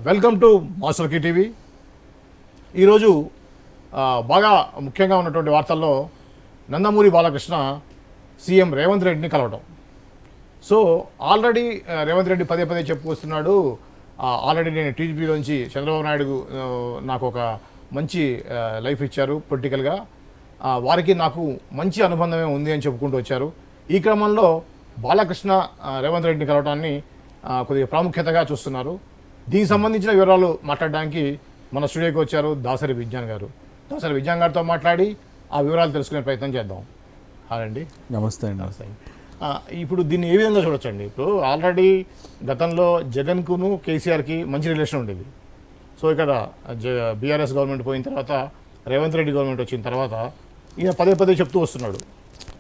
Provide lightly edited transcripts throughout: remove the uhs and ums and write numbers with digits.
Welcome to master key TV. ఈరోజు బాగా ముఖ్యంగా ఉన్నటువంటి వార్తల్లో నందమూరి బాలకృష్ణ సీఎం రేవంత్ రెడ్డిని కలవడం. సో ఆల్రెడీ రేవంత్ రెడ్డి పదే పదే చెప్పుకొస్తున్నాడు, ఆల్రెడీ నేను టీడీపీలోంచి చంద్రబాబు నాయుడు నాకు ఒక మంచి లైఫ్ ఇచ్చారు, పొలిటికల్గా వారికి నాకు మంచి అనుబంధమే ఉంది అని చెప్పుకుంటూ వచ్చారు. ఈ క్రమంలో బాలకృష్ణ రేవంత్ రెడ్డిని కలవడాన్ని కొద్దిగా ప్రాముఖ్యతగా చూస్తున్నారు. దీనికి సంబంధించిన వివరాలు మాట్లాడడానికి మన స్టూడియోకి వచ్చారు దాసరి విజ్ఞాన్ గారు. దాసరి విజ్ఞాన్ గారితో మాట్లాడి ఆ వివరాలు తెలుసుకునే ప్రయత్నం చేద్దాం. హాయ్. నమస్తే అండి. నమస్తే. ఇప్పుడు దీన్ని ఏ విధంగా చూడొచ్చండి? ఇప్పుడు ఆల్రెడీ గతంలో జగన్కును కేసీఆర్కి మంచి రిలేషన్ ఉండేది. సో ఇక్కడ బీఆర్ఎస్ గవర్నమెంట్ పోయిన తర్వాత రేవంత్ రెడ్డి గవర్నమెంట్ వచ్చిన తర్వాత ఈయన పదే పదే చెప్తూ వస్తున్నాడు,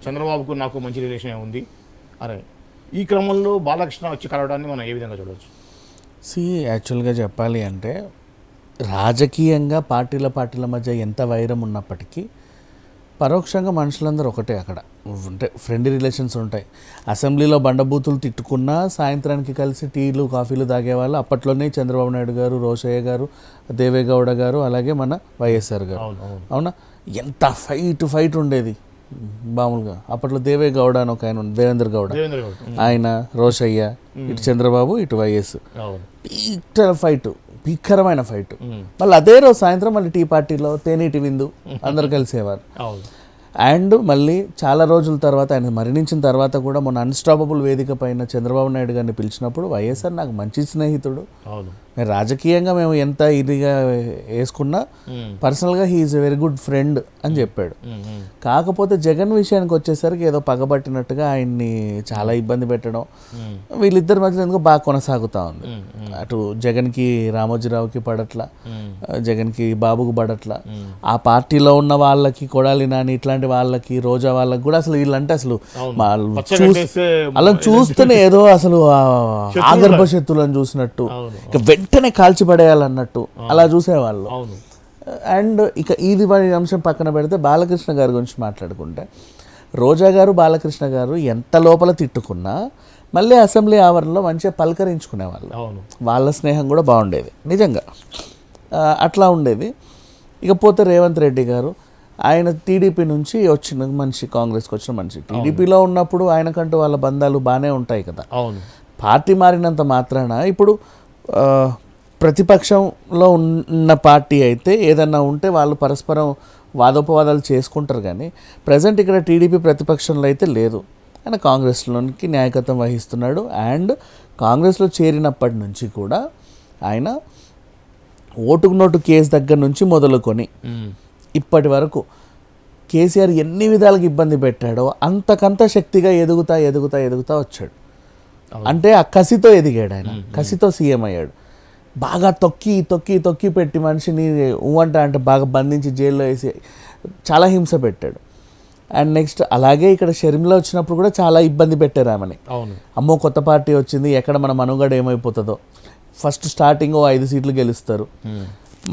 చంద్రబాబుకు నాకు మంచి రిలేషన్ ఉంది అరే. ఈ క్రమంలో బాలకృష్ణ వచ్చి కలవడాన్ని మనం ఏ విధంగా చూడవచ్చు? యాక్చువల్గా చెప్పాలి అంటే రాజకీయంగా పార్టీల మధ్య ఎంత వైరం ఉన్నప్పటికీ పరోక్షంగా మనుషులందరూ ఒకటే. అక్కడ అంటే ఫ్రెండ్లీ రిలేషన్స్ ఉంటాయి. అసెంబ్లీలో బండబూతులు తిట్టుకున్నా సాయంత్రానికి కలిసి టీలు కాఫీలు తాగేవాళ్ళు. అప్పట్లోనే చంద్రబాబు నాయుడు గారు, రోషయ్య గారు, దేవేగౌడ గారు, అలాగే మన వైఎస్ఆర్ గారు. అవునా, ఎంత ఫైట్ ఉండేది మామూలుగా. అప్పట్లో దేవేగౌడ అని ఒక ఆయన, దేవేంద్ర గౌడ, ఆయన, రోషయ్య, ఇటు చంద్రబాబు, ఇటు వైఎస్, భీకరమైన ఫైట్. మళ్ళీ అదే రోజు సాయంత్రం మళ్ళీ టీ పార్టీలో తేనీటి విందు అందరు కలిసేవారు. అండ్ మళ్ళీ చాలా రోజుల తర్వాత ఆయన మరణించిన తర్వాత కూడా మొన్న అన్స్టాపబుల్ వేదిక పైన చంద్రబాబు నాయుడు గారిని పిలిచినప్పుడు వైఎస్ఆర్ నాకు మంచి స్నేహితుడు, రాజకీయంగా మేము ఎంత ఇదిగా వేసుకున్నా పర్సనల్గా he's a very good friend అని చెప్పాడు. కాకపోతే జగన్ విషయానికి వచ్చేసరికి ఏదో పగబట్టినట్టుగా ఆయన్ని చాలా ఇబ్బంది పెట్టడం, వీళ్ళిద్దరి మధ్యలో ఎందుకో బాగా కొనసాగుతూ ఉంది. అటు జగన్కి రామోజీరావుకి పడట్ల, జగన్కి బాబుకు పడట్ల, ఆ పార్టీలో ఉన్న వాళ్ళకి కొడాలి నాని ఇట్లాంటి వాళ్ళకి, రోజా వాళ్ళకి కూడా అసలు వీళ్ళంటే అసలు అలా చూస్తేనే ఏదో అసలు ఆగర్భ శత్రులను చూసినట్టు, ఇక వెంటనే కాల్చిపడేయాలన్నట్టు అలా చూసేవాళ్ళు. అండ్ ఇక ఇది అంశం పక్కన పెడితే బాలకృష్ణ గారి గురించి మాట్లాడుకుంటే, రోజా గారు, బాలకృష్ణ గారు ఎంత లోపల తిట్టుకున్నా మళ్ళీ అసెంబ్లీ ఆవరణలో మంచిగా పలకరించుకునేవాళ్ళు. వాళ్ళ స్నేహం కూడా బాగుండేది నిజంగా, అట్లా ఉండేది. ఇకపోతే రేవంత్ రెడ్డి గారు, ఆయన టీడీపీ నుంచి వచ్చిన మనిషి, కాంగ్రెస్కి వచ్చిన మనిషి. టీడీపీలో ఉన్నప్పుడు ఆయనకంటూ వాళ్ళ బంధాలు బాగానే ఉంటాయి కదా. పార్టీ మారినంత మాత్రాన ఇప్పుడు ప్రతిపక్షంలో ఉన్న పార్టీ అయితే ఏదన్నా ఉంటే వాళ్ళు పరస్పరం వాదోపవాదాలు చేసుకుంటారు. కానీ ప్రజెంట్ ఇక్కడ టీడీపీ ప్రతిపక్షంలో అయితే లేదు. ఆయన కాంగ్రెస్లోనికి నాయకత్వం వహిస్తున్నాడు. అండ్ కాంగ్రెస్లో చేరినప్పటి నుంచి కూడా ఆయన ఓటుకు నోటు కేసు దగ్గర నుంచి మొదలుకొని ఇప్పటి వరకు కేసీఆర్ ఎన్ని విధాలుగా ఇబ్బంది పెట్టాడో అంతకంత శక్తిగా ఎదుగుతా వచ్చాడు. అంటే ఆ కసితో ఎదిగాడు ఆయన, కసితో సీఎం అయ్యాడు. బాగా తొక్కి పెట్టి మనిషిని అంటే బాగా బంధించి జైల్లో వేసి చాలా హింస పెట్టాడు. అండ్ నెక్స్ట్ అలాగే ఇక్కడ షర్మిల వచ్చినప్పుడు కూడా చాలా ఇబ్బంది పెట్టారు ఆమెని. అమ్మో కొత్త పార్టీ వచ్చింది, ఎక్కడ మన మనుగడ ఏమైపోతుందో. ఫస్ట్ స్టార్టింగ్ 5 సీట్లు గెలుస్తారు,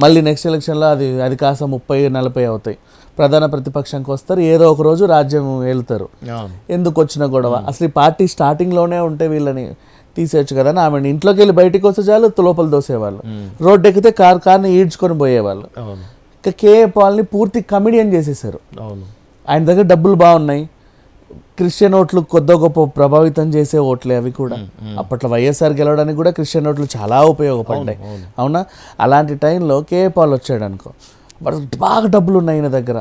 మళ్ళీ నెక్స్ట్ ఎలక్షన్లో అది కాస్త 30-40 అవుతాయి. ప్రధాన ప్రతిపక్షంకి వస్తారు, ఏదో ఒక రోజు రాజ్యం వెళ్తారు. ఎందుకు వచ్చిన గొడవ? అసలు ఈ పార్టీ స్టార్టింగ్లోనే ఉంటే వీళ్ళని తీసేయచ్చు కదా అని ఆమె ఇంట్లోకి వెళ్ళి బయటికి వస్తే చాలు లోపల దోసేవాళ్ళు, రోడ్డు ఎక్కితే కార్ని ఈడ్చుకొని పోయేవాళ్ళు. ఇక కేఏ పాల్ని పూర్తి కమిడియన్ చేసేసారు. ఆయన దగ్గర డబ్బులు బాగున్నాయి, క్రిస్టియన్ ఓట్లు కొద్ది గొప్ప ప్రభావితం చేసే ఓట్లే అవి కూడా. అప్పట్లో వైఎస్ఆర్ గెలవడానికి కూడా క్రిస్టియన్ ఓట్లు చాలా ఉపయోగపడ్డాయి. అవునా, అలాంటి టైంలో కేఏ పాల్ వచ్చాడు అనుకో, బాగా డబ్బులు ఉన్నాయి ఆయన దగ్గర.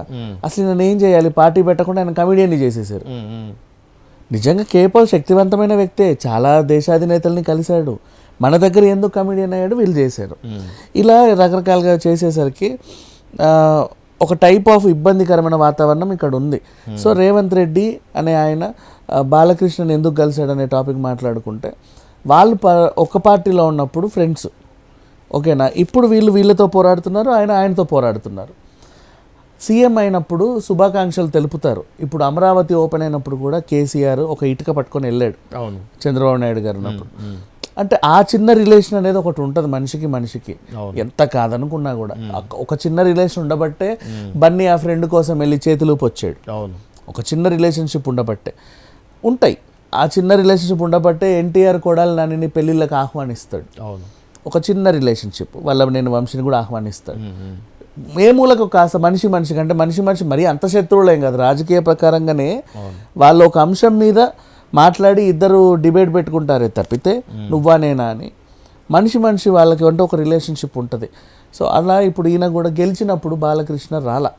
అసలు నేను ఏం చేయాలి, పార్టీ పెట్టకుండా ఆయన కమిడియన్ని చేసేసారు. నిజంగా కేఏ పాల్ శక్తివంతమైన వ్యక్తే, చాలా దేశాధినేతల్ని కలిశాడు. మన దగ్గర ఎందుకు కమిడియన్ అయ్యాడు, వీళ్ళు చేశారు. ఇలా రకరకాలుగా చేసేసరికి ఒక టైప్ ఆఫ్ ఇబ్బందికరమైన వాతావరణం ఇక్కడ ఉంది. సో రేవంత్ రెడ్డి అనే ఆయన బాలకృష్ణని ఎందుకు కలిశాడు అనే టాపిక్ మాట్లాడుకుంటే, వాళ్ళు ఒక పార్టీలో ఉన్నప్పుడు ఫ్రెండ్స్, ఓకేనా. ఇప్పుడు వీళ్ళతో పోరాడుతున్నారు, ఆయనతో పోరాడుతున్నారు. సీఎం అయినప్పుడు శుభాకాంక్షలు తెలుపుతారు. ఇప్పుడు అమరావతి ఓపెన్ అయినప్పుడు కూడా కేసీఆర్ ఒక ఇటుక పట్టుకొని వెళ్ళాడు చంద్రబాబు నాయుడు గారు ఉన్నప్పుడు. అంటే ఆ చిన్న రిలేషన్ అనేది ఒకటి ఉంటుంది మనిషికి, ఎంత కాదనుకున్నా కూడా. ఒక చిన్న రిలేషన్ ఉండబట్టే బన్నీ ఆ ఫ్రెండ్ కోసం వెళ్ళి చేతులూపు వచ్చాడు. ఒక చిన్న రిలేషన్షిప్ ఉండబట్టే ఉంటాయి. ఆ చిన్న రిలేషన్షిప్ ఉండబట్టే ఎన్టీఆర్ కొడాలి నానిని పెళ్ళిళ్ళకి ఆహ్వానిస్తాడు. ఒక చిన్న రిలేషన్షిప్ వాళ్ళ నేను వంశీని కూడా ఆహ్వానిస్తాడు. ఏ మూలకు కాస్త మనిషి కంటే మనిషి మరీ అంత శత్రువులేం కాదు, రాజకీయ ప్రకారంగానే వాళ్ళు ఒక అంశం మీద మాట్లాడి ఇద్దరు డిబేట్ పెట్టుకుంటారే తప్పితే నువ్వా నేనా అని. మనిషి వాళ్ళకి అంటే ఒక రిలేషన్షిప్ ఉంటుంది. సో అలా ఇప్పుడు ఈయన కూడా గెలిచినప్పుడు బాలకృష్ణ రాలా,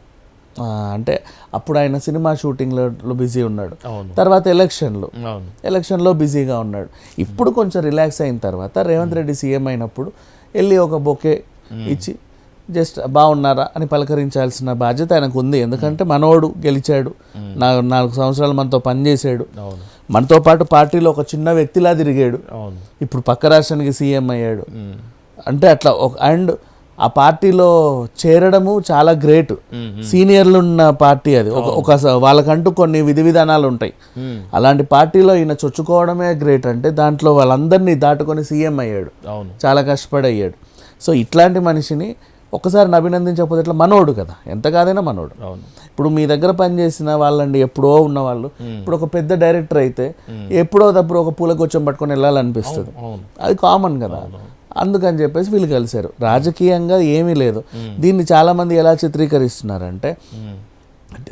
అంటే అప్పుడు ఆయన సినిమా షూటింగ్లో బిజీ ఉన్నాడు, తర్వాత ఎలక్షన్లో బిజీగా ఉన్నాడు. ఇప్పుడు కొంచెం రిలాక్స్ అయిన తర్వాత రేవంత్ రెడ్డి సీఎం అయినప్పుడు వెళ్ళి ఒక బొకే ఇచ్చి జస్ట్ బాగున్నారా అని పలకరించాల్సిన బాధ్యత ఆయనకు ఉంది. ఎందుకంటే మనోడు గెలిచాడు, 4 సంవత్సరాలు మనతో పనిచేసాడు, మనతో పాటు పార్టీలో ఒక చిన్న వ్యక్తిలా తిరిగాడు, ఇప్పుడు పక్క రాష్ట్రానికి సీఎం అయ్యాడు. అంటే అట్లా అండ్ ఆ పార్టీలో చేరడము చాలా గ్రేట్. సీనియర్లు ఉన్న పార్టీ అది, ఒక వాళ్ళకంటూ కొన్ని విధి విధానాలు ఉంటాయి. అలాంటి పార్టీలో ఈయన చొచ్చుకోవడమే గ్రేట్. అంటే దాంట్లో వాళ్ళందరినీ దాటుకొని సీఎం అయ్యాడు, చాలా కష్టపడి అయ్యాడు. సో ఇట్లాంటి మనిషిని ఒకసారి అభినందించకపోతే ఇట్లా మనోడు కదా, ఎంత కాదైనా మనోడు. ఇప్పుడు మీ దగ్గర పనిచేసిన వాళ్ళండి ఎప్పుడో ఉన్న వాళ్ళు ఇప్పుడు ఒక పెద్ద డైరెక్టర్ అయితే ఎప్పుడో తప్పుడు ఒక పూలకొచ్చం పట్టుకొని వెళ్ళాలనిపిస్తుంది, అది కామన్ కదా. అందుకని చెప్పేసి వీళ్ళు కలిశారు. రాజకీయంగా ఏమీ లేదు. దీన్ని చాలామంది ఎలా చిత్రీకరిస్తున్నారంటే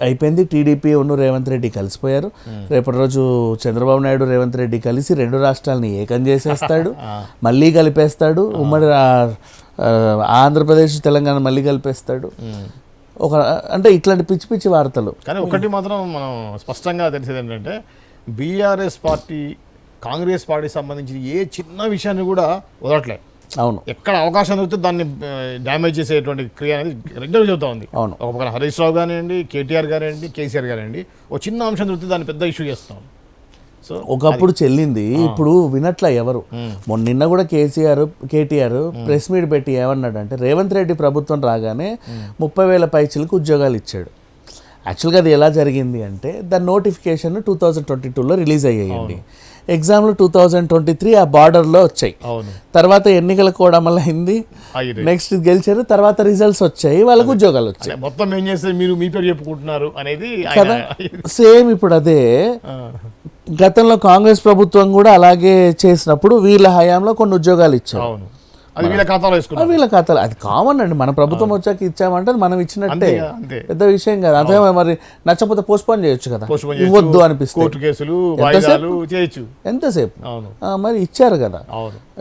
అయిపోయింది, టీడీపీ రేవంత్ రెడ్డి కలిసిపోయారు, రేపటి రోజు చంద్రబాబు నాయుడు రేవంత్ రెడ్డి కలిసి 2 రాష్ట్రాలని ఏకం చేసేస్తాడు, మళ్ళీ కలిపేస్తాడు, ఉమ్మడి ఆంధ్రప్రదేశ్ తెలంగాణ మళ్ళీ కలిపేస్తాడు. అంటే ఇట్లాంటి పిచ్చి పిచ్చి వార్తలు. కానీ ఒకటి మాత్రం మనం స్పష్టంగా తెలిసేది ఏంటంటే బీఆర్ఎస్ పార్టీ కాంగ్రెస్ పార్టీకి సంబంధించి ఏ చిన్న విషయాన్ని కూడా వదలట్లేదు. అవును, ఎక్కడ అవకాశం దొరికితే దాన్ని డ్యామేజ్ చేసేటువంటి క్రియ అనేది రెగ్యులర్ చెబుతా ఉంది. అవును, ఒక పక్కన హరీష్ రావు కానివ్వండి, కేటీఆర్ కానివ్వండి, కేసీఆర్ కానివ్వండి, ఒక చిన్న అంశం దొరికితే దాన్ని పెద్ద ఇష్యూ చేస్తాం. సో ఒకప్పుడు చెల్లింది, ఇప్పుడు వినట్ల ఎవరు. నిన్న కూడా కేటీఆర్ ప్రెస్ మీట్ పెట్టి ఏమన్నాడంటే రేవంత్ రెడ్డి ప్రభుత్వం రాగానే 30,000 పైచీలకు ఉద్యోగాలు ఇచ్చాడు. యాక్చువల్గా అది ఎలా జరిగింది అంటే దాని నోటిఫికేషన్ 2022లో రిలీజ్ అయ్యాయండి, ఎగ్జామ్లు 2023 ఆ బార్డర్లో వచ్చాయి, తర్వాత ఎన్నికల కూడా మళ్ళీ అయింది, నెక్స్ట్ గెలిచారు, తర్వాత రిజల్ట్స్ వచ్చాయి, వాళ్ళకు ఉద్యోగాలు వచ్చాయి. మొత్తం ఏం చేస్తే మీరు మీ పేరు చెప్పుకుంటున్నారు అనేది కదా. సేమ్ ఇప్పుడు అదే గతంలో కాంగ్రెస్ ప్రభుత్వం కూడా అలాగే చేసినప్పుడు వీళ్ళ హయాంలో కొన్ని ఉద్యోగాలు ఇచ్చారు, అది వీళ్ళ ఖాతాలో వేసుకున్నారు, వీళ్ళ ఖాతాలో. అది కామన్ అండి, మన ప్రభుత్వం వచ్చాక ఇచ్చామంటే మనం ఇచ్చినట్టే, పెద్ద విషయం కాదు. అదే మరి నచ్చకపోతే పోస్ట్పోన్ చేయొచ్చు కదా, ఇవ్వద్దు అనిపిస్తుంది, ఎంతసేపు మరి ఇచ్చారు కదా.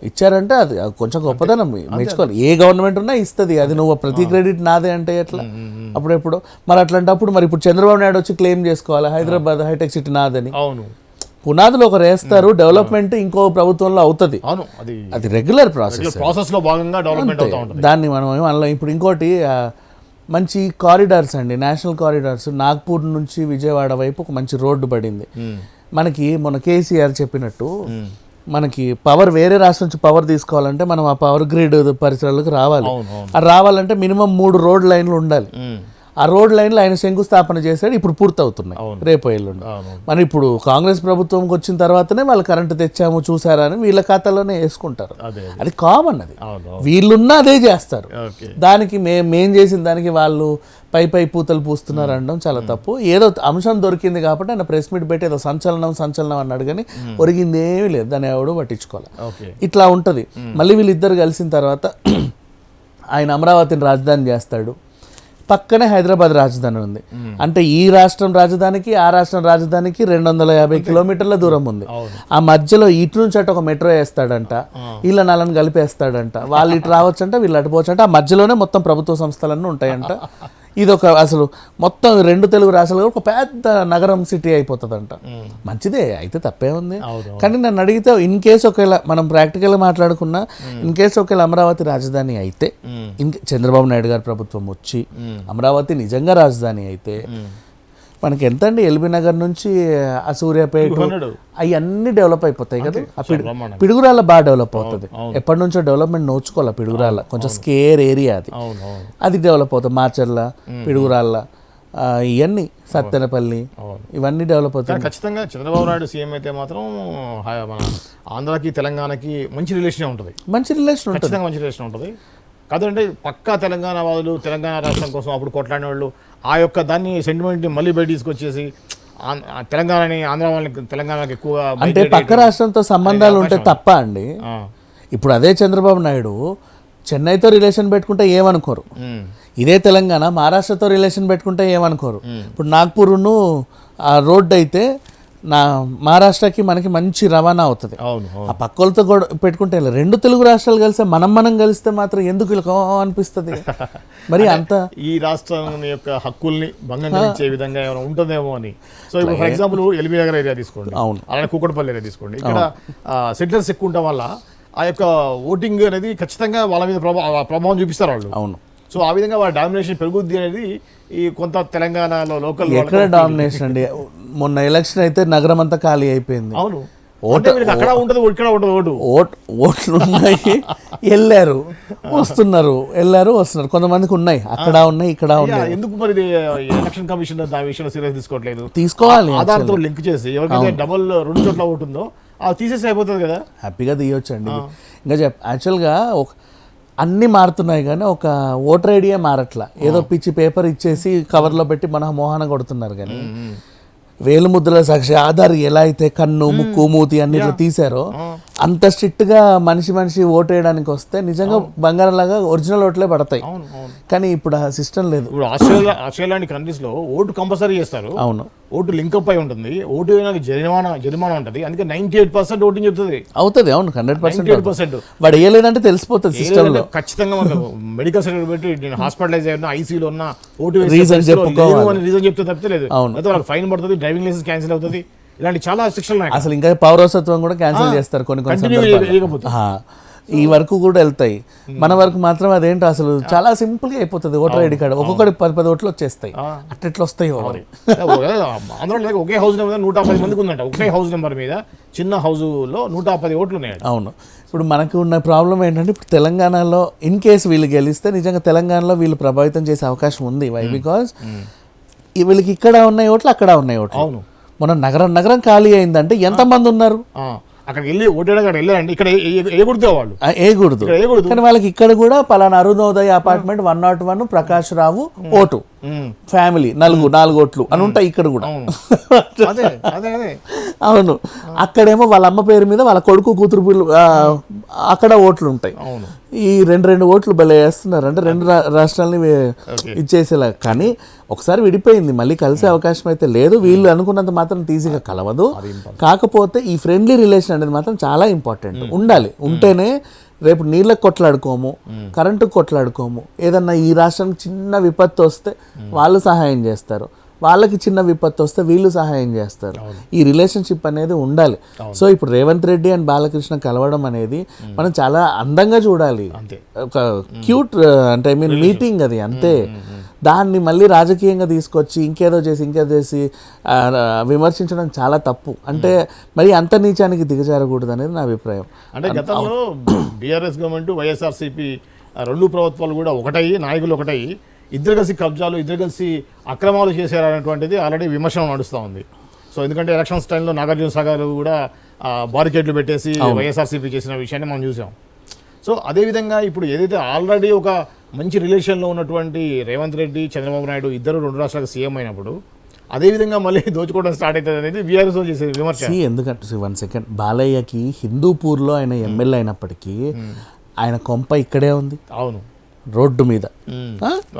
ఇచ్చారంటే అది కొంచెం గొప్పదనం మెచ్చుకోవాలి. ఏ గవర్నమెంట్ ఉన్నా ఇస్తుంది, అది నువ్వు ప్రతి క్రెడిట్ నాదే అంటే ఎట్లా అప్పుడెప్పుడు. మరి అట్లాంటప్పుడు మరి ఇప్పుడు చంద్రబాబు నాయుడు వచ్చి క్లెయిమ్ చేసుకోవాలి హైదరాబాద్ హైటెక్ సిటీ నాదని. పునాదులు ఒకరు వేస్తారు, డెవలప్మెంట్ ఇంకో ప్రభుత్వంలో అవుతుంది, అది రెగ్యులర్ ప్రాసెస్ లో భాగంగా డెవలప్మెంట్ అవుతా ఉంటుంది. దాన్ని మనం ఏమన్నా. ఇప్పుడు ఇంకోటి మంచి కారిడార్స్ అండి, నేషనల్ కారిడార్స్. నాగ్పూర్ నుంచి విజయవాడ వైపు ఒక మంచి రోడ్డు పడింది మనకి. మొన్న కేసీఆర్ చెప్పినట్టు మనకి పవర్ వేరే రాష్ట్రం నుంచి పవర్ తీసుకోవాలంటే మనం ఆ పవర్ గ్రిడ్ పరిసరాలకు రావాలి. అది రావాలంటే మినిమం 3 రోడ్ లైన్లు ఉండాలి. ఆ రోడ్ లైన్లు ఆయన శంకుస్థాపన చేశాడు, ఇప్పుడు పూర్తవుతున్నాయి రేపు ఎల్లుండి. మరి ఇప్పుడు కాంగ్రెస్ ప్రభుత్వంకి వచ్చిన తర్వాతనే వాళ్ళు కరెంటు తెచ్చాము చూసారా అని వీళ్ళ ఖాతాలోనే వేసుకుంటారు. అది కామన్, అది వీళ్ళున్నా అదే చేస్తారు. దానికి మేం చేసిన దానికి వాళ్ళు పై పూతలు పూస్తున్నారు అనడం చాలా తప్పు. ఏదో అంశం దొరికింది కాబట్టి ఆయన ప్రెస్ మీట్ పెట్టి ఏదో సంచలనం అన్నాడు, కానీ ఒరిగింది ఏమీ లేదు, దాన్ని ఎవడో పట్టించుకోవాలి. ఇట్లా ఉంటుంది. మళ్ళీ వీళ్ళిద్దరు కలిసిన తర్వాత ఆయన అమరావతిని రాజధాని చేస్తాడు, పక్కనే హైదరాబాద్ రాజధాని ఉంది. అంటే ఈ రాష్ట్రం రాజధానికి ఆ రాష్ట్రం రాజధానికి 250 కిలోమీటర్ల దూరం ఉంది. ఆ మధ్యలో ఇటు నుంచి అటు ఒక మెట్రో వేస్తాడంట, వీళ్ళ నల్లని కలిపేస్తాడంట, వాళ్ళు ఇటు రావచ్చంట వీళ్ళు అటుపోవచ్చంట. ఆ మధ్యలోనే మొత్తం ప్రభుత్వ సంస్థలన్నీ ఉంటాయంట. ఇదొక అసలు మొత్తం 2 తెలుగు రాష్ట్రాలు ఒక పెద్ద నగరం సిటీ అయిపోతుందంట. మంచిదే అయితే తప్పే ఉంది. కానీ నన్ను అడిగితే ఇన్ కేసు ఒకవేళ మనం ప్రాక్టికల్గా మాట్లాడుకున్నా, ఇన్ కేసు ఒకవేళ అమరావతి రాజధాని అయితే, చంద్రబాబు నాయుడు గారి ప్రభుత్వం వచ్చి అమరావతి నిజంగా రాజధాని అయితే మనకి ఎంత అండి, ఎల్బీ నగర్ నుంచి ఆ సూర్యాపేట అవన్నీ డెవలప్ అయిపోతాయి కదా. పిడుగురాళ్ళ బాగా డెవలప్ అవుతుంది, ఎప్పటి నుంచో డెవలప్మెంట్ నోచుకోవాలి. పిడుగురాళ్ళ కొంచెం స్కేర్ ఏరియా, అది డెవలప్ అవుతుంది. మాచర్ల, పిడుగురాళ్ళ, ఇవన్నీ సత్తెనపల్లి, ఇవన్నీ డెవలప్ అవుతాయి. ఖచ్చితంగా చంద్రబాబు నాయుడు సీఎం అయితే మాత్రం మన ఆంధ్రాకి తెలంగాణకి మంచి రిలేషన్ ఉంటుంది, మంచి రిలేషన్ ఉంటుంది. కాదంటే పక్కా తెలంగాణ వాదులు తెలంగాణ రాష్ట్రం కోసం అప్పుడు కొట్లాడిన వాళ్ళు ఆ యొక్క దాన్ని సెంటిమెంట్ని మళ్ళీ బయట తీసుకొచ్చేసి తెలంగాణని ఆంధ్ర వాళ్ళకి తెలంగాణకి ఎక్కువ అంటే పక్క రాష్ట్రంతో సంబంధాలు ఉంటే తప్ప అండి. ఇప్పుడు అదే చంద్రబాబు నాయుడు చెన్నైతో రిలేషన్ పెట్టుకుంటే ఏమనుకోరు, ఇదే తెలంగాణ మహారాష్ట్రతో రిలేషన్ పెట్టుకుంటే ఏమనుకోరు. ఇప్పుడు నాగ్పూర్ను ఆ రోడ్డు అయితే మహారాష్ట్రకి మనకి మంచి రవాణా అవుతుంది. ఆ పక్కలతో కూడా పెట్టుకుంటే రెండు తెలుగు రాష్ట్రాలు కలిస్తే మనం కలిస్తే మాత్రం ఎందుకు ఇలా అనిపిస్తుంది మరి అంత ఈ రాష్ట్రం యొక్క హక్కుల్ని భంగం కలిగించే విధంగా ఏమైనా ఉంటుందేమో అని. సో ఇప్పుడు for example LB Nagar area తీసుకోండి, అవును, అలానే కూకట్పల్లి ఏరియా తీసుకోండి. ఇక్కడ సెటిలర్స్ ఎక్కువ ఉండడం వల్ల ఆ యొక్క ఓటింగ్ అనేది ఖచ్చితంగా వాళ్ళ మీద ప్రభావం చూపిస్తారు వాళ్ళు. అవును. సో ఆ విధంగా వాళ్ళ డామినేషన్ పెరుగుద్ది అనేది ఈ కొంత తెలంగాణలో లోకల్ ఎక్కడ డామినేషన్ అండి. మొన్న ఎలక్షన్ అయితే నగరం అంతా ఖాళీ అయిపోయింది. అవును, అక్కడ ఉంటుంది ఇక్కడ ఉంటుంది ఓట్లు ఉన్నాయి, వెళ్ళారు వస్తున్నారు, కొంతమందికి ఉన్నాయి, అక్కడ ఉన్నాయి ఇక్కడ ఉన్నాయి. ఎందుకు మరి ఎలక్షన్ కమిషన్ దాని విషయంలో సీరియస్ తీసుకోవట్లేదు? తీసుకోవాలి, ఆధార్తో లింక్ చేసి ఎవరికైతే డబుల్ 2 చోట్ల ఉంటుందో అది తీసేసి అయిపోతుంది కదా, హ్యాపీగా తీయొచ్చండి. ఇంకా యాక్చువల్గా అన్నీ మారుతున్నాయి కానీ ఒక ఓటర్ ఐడియా మారట్లా. ఏదో పిచ్చి పేపర్ ఇచ్చేసి కవర్లో పెట్టి మన మోహన కొడుతున్నారు కానీ వేలు ముద్రల సాక్షి ఆధార్ ఎలా అయితే కన్ను ముక్కు మూతి అన్నిట్లో తీసారో అంత స్ట్రిక్ట్గా మనిషి ఓటు వేయడానికి వస్తే నిజంగా బంగారం లాగా ఒరిజినల్ ఓట్లే పడతాయి. కానీ ఇప్పుడు ఆ సిస్టమ్ లేదు. ఇప్పుడు ఆస్ట్రేలియా కంట్రీస్ లో ఓటు కంపల్సరీ చేస్తారు. అవును, ఓటు లింకప్ అయి ఉంటుంది, ఓటు జరిమానా ఉంటుంది, అందుకే 98% ఓటింగ్ చెప్తుంది అవుతుంది. అవును, 100%. వాడు వేయలేదంటే తెలిసిపోతుంది సిస్టమ్ లో. ఖచ్చితంగా మెడికల్ సర్టిఫికేట్ పెట్టి నేను హాస్పిటలైజ్ అయినా ఐసీలో ఉన్న ఓటు రీజన్ చెప్తే తప్పితే లేదు. వాళ్ళకి ఫైన్ పడుతుంది, డ్రైవింగ్ లైసెన్స్ క్యాన్సిల్ అవుతుంది, ఇలాంటి చాలా శిక్షలు. అసలు ఇంకా పౌరసత్వం కూడా క్యాన్సిల్ చేస్తారు కొన్ని ఈ వరకు కూడా వెళ్తాయి. మన వరకు మాత్రం అదేంటో అసలు చాలా సింపుల్ గా అయిపోతుంది. ఓటర్ ఐడి కార్డు ఒక్కొక్కటి 10 ఓట్లు వచ్చేస్తాయి. అట్లా వస్తాయి. అందులో ఒకే హౌస్ నెంబర్ 110 మందికి ఉందంట. ఒకే హౌస్ నెంబర్ మీద చిన్న హౌస్ లో 110 ఓట్లు ఉన్నాయి. అవును. ఇప్పుడు మనకు ఉన్న ప్రాబ్లం ఏంటంటే ఇప్పుడు తెలంగాణలో ఇన్ కేసు వీళ్ళు గెలిస్తే నిజంగా తెలంగాణలో వీళ్ళు ప్రభావితం చేసే అవకాశం ఉంది. వై బికాస్ వీళ్ళకి ఇక్కడ ఉన్నాయి ఓట్లు, అక్కడ ఉన్నాయి ఓట్లు. అవును, మన నగరం ఖాళీ అయిందంటే ఎంతమంది ఉన్నారు? అక్కడికి వెళ్ళి ఓటేడగాడు వెళ్ళారండి, ఇక్కడ ఏకూడదు వాళ్ళు ఏకూడదు. కానీ వాళ్ళకి ఇక్కడ కూడా పలానా అరుణోదయ అపార్ట్మెంట్ 101 ప్రకాష్ రావు ఓటు ఫ్యామిలీ 4 ఓట్లు అని ఉంటాయి ఇక్కడ కూడా. అవును, అక్కడేమో వాళ్ళ అమ్మ పేరు మీద వాళ్ళ కొడుకు కూతురు అక్కడ ఓట్లు ఉంటాయి. ఈ 2 ఓట్లు భలే వేస్తున్నారు. అంటే 2 రాష్ట్రాలని ఇచ్చేసేలా. కానీ ఒకసారి విడిపోయింది, మళ్ళీ కలిసే అవకాశం అయితే లేదు. వీళ్ళు అనుకున్నంత మాత్రం ఈజీగా కలవదు. కాకపోతే ఈ ఫ్రెండ్లీ రిలేషన్ అనేది మాత్రం చాలా ఇంపార్టెంట్ ఉండాలి. ఉంటేనే రేపు నీళ్ళకి కొట్లాడుకోము, కరెంటుకు కొట్లాడుకోము, ఏదన్నా ఈ రాష్ట్రానికి చిన్న విపత్తు వస్తే వాళ్ళు సహాయం చేస్తారు, వాళ్ళకి చిన్న విపత్తు వస్తే వీళ్ళు సహాయం చేస్తారు. ఈ రిలేషన్షిప్ అనేది ఉండాలి. సో ఇప్పుడు రేవంత్ రెడ్డి అండ్ బాలకృష్ణ కలవడం అనేది మనం చాలా అందంగా చూడాలి. ఒక క్యూట్ అంటే ఐ మీన్ మీటింగ్ అది అంతే. దాన్ని మళ్ళీ రాజకీయంగా తీసుకొచ్చి ఇంకేదో చేసి విమర్శించడం చాలా తప్పు. అంటే మరి అంత నీచానికి దిగజారకూడదు అనేది నా అభిప్రాయం. అంటే గతంలో బీఆర్ఎస్ గవర్నమెంట్ వైఎస్ఆర్సీపీ 2 ప్రభుత్వాలు కూడా ఒకటయ్యి, నాయకులు ఒకటయ్యి, ఇద్దరు కలిసి కబ్జాలు, ఇద్దరు కలిసి అక్రమాలు చేశారనేటువంటిది ఆల్రెడీ విమర్శ నడుస్తూ ఉంది. సో ఎందుకంటే ఎలక్షన్స్ టైంలో నాగార్జున సాగర్ కూడా బారికేడ్లు పెట్టేసి వైఎస్ఆర్సీపీ చేసిన విషయాన్ని మనం చూసాం. సో అదేవిధంగా ఇప్పుడు ఏదైతే ఆల్రెడీ ఒక మంచి రిలేషన్లో ఉన్నటువంటి రేవంత్ రెడ్డి, చంద్రబాబు నాయుడు ఇద్దరు 2 రాష్ట్రాలకు సీఎం అయినప్పుడు అదేవిధంగా మళ్ళీ దోచుకోవడం స్టార్ట్ అవుతుంది అనేది బీఆర్ఎస్ చేసే విమర్శ. ఎందుకంటే 1 సెకండ్, బాలయ్యకి హిందూపూర్లో ఆయన ఎమ్మెల్యే అయినప్పటికీ ఆయన కొంప ఇక్కడే ఉంది. అవును, రోడ్డు మీద.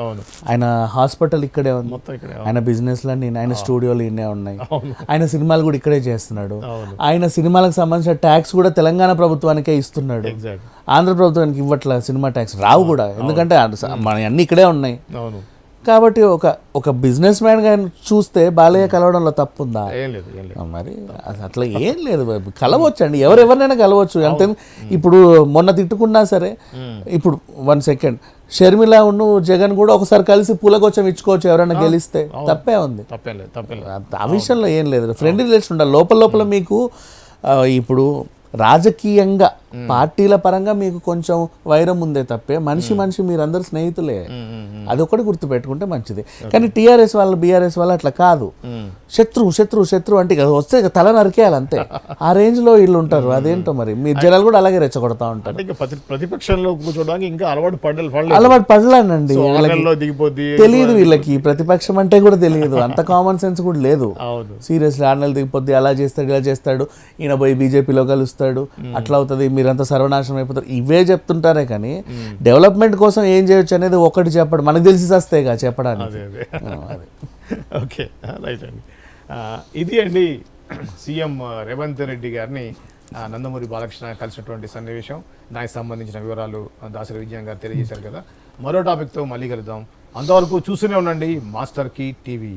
అవును, ఆయన హాస్పిటల్ ఇక్కడే ఉంది, ఆయన బిజినెస్లన్నీ, ఆయన స్టూడియోలు ఇన్నే ఉన్నాయి, ఆయన సినిమాలు కూడా ఇక్కడే చేస్తున్నాడు. ఆయన సినిమాలకు సంబంధించిన ట్యాక్స్ కూడా తెలంగాణ ప్రభుత్వానికే ఇస్తున్నాడు, ఆంధ్ర ప్రభుత్వానికి ఇవ్వట్ల సినిమా ట్యాక్స్ రావు కూడా, ఎందుకంటే మన అన్ని ఇక్కడే ఉన్నాయి. కాబట్టి ఒక బిజినెస్ మ్యాన్ గా చూస్తే బాలయ్య కలవడంలో తప్పు ఉందా? మరి అట్లా ఏం లేదు, కలవచ్చండి, ఎవరెవరినైనా కలవచ్చు. అంతే. ఇప్పుడు మొన్న తిట్టుకున్నా సరే, ఇప్పుడు 1 సెకండ్, షర్మిల ఉన్ను జగన్ కూడా ఒకసారి కలిసి పూలకొచ్చం ఇచ్చుకోవచ్చు ఎవరైనా గెలిస్తే, తప్పే ఉంది. ఆ విషయంలో ఏం లేదు, ఫ్రెండ్లీ రిలేషన్ ఉండాలి. లోపల మీకు ఇప్పుడు రాజకీయంగా పార్టీల పరంగా మీకు కొంచెం వైరం ఉందే తప్పే మనిషి మీరందరూ స్నేహితులే, అదొకటి గుర్తు పెట్టుకుంటే మంచిది. కానీ టీఆర్ఎస్ వాళ్ళు బీఆర్ఎస్ వాళ్ళు అట్లా కాదు, శత్రు అంటే వస్తే తల నరికేయాలి అంతే, ఆ రేంజ్ లో వీళ్ళు ఉంటారు. అదేంటో మరి మీరు జనాలు కూడా అలాగే రెచ్చగొడతా ఉంటారు. ప్రతిపక్షంలో కూర్చోడానికి ఇంకా అలవాటు పడలేనండి, తెలియదు వీళ్ళకి ప్రతిపక్షం అంటే కూడా తెలియదు, అంత కామన్ సెన్స్ కూడా లేదు. సీరియస్లీ 6 నెలలు దిగిపోద్ది, అలా చేస్తాడు ఇలా చేస్తాడు, ఈయన పోయి బీజేపీలో కలుస్తాడు, అట్లా అవుతుంది, మీరు మీరంతా సర్వనాశనం అయిపోతారు ఇవే చెప్తుంటారే కానీ డెవలప్మెంట్ కోసం ఏం చేయొచ్చు అనేది ఒకటి చెప్పడం మనకు తెలిసి వస్తాయిగా చెప్పడానికి. అదే ఓకే రైట్ అండి. ఇది అండి సీఎం రేవంత్ రెడ్డి గారిని నందమూరి బాలకృష్ణ కలిసినటువంటి సన్నివేశం. దానికి సంబంధించిన వివరాలు దాసరి విజయన్ గారు తెలియజేశారు కదా. మరో టాపిక్తో మళ్ళీ కలుద్దాం. అంతవరకు చూస్తూనే ఉండండి మాస్టర్ కీ టీవీ.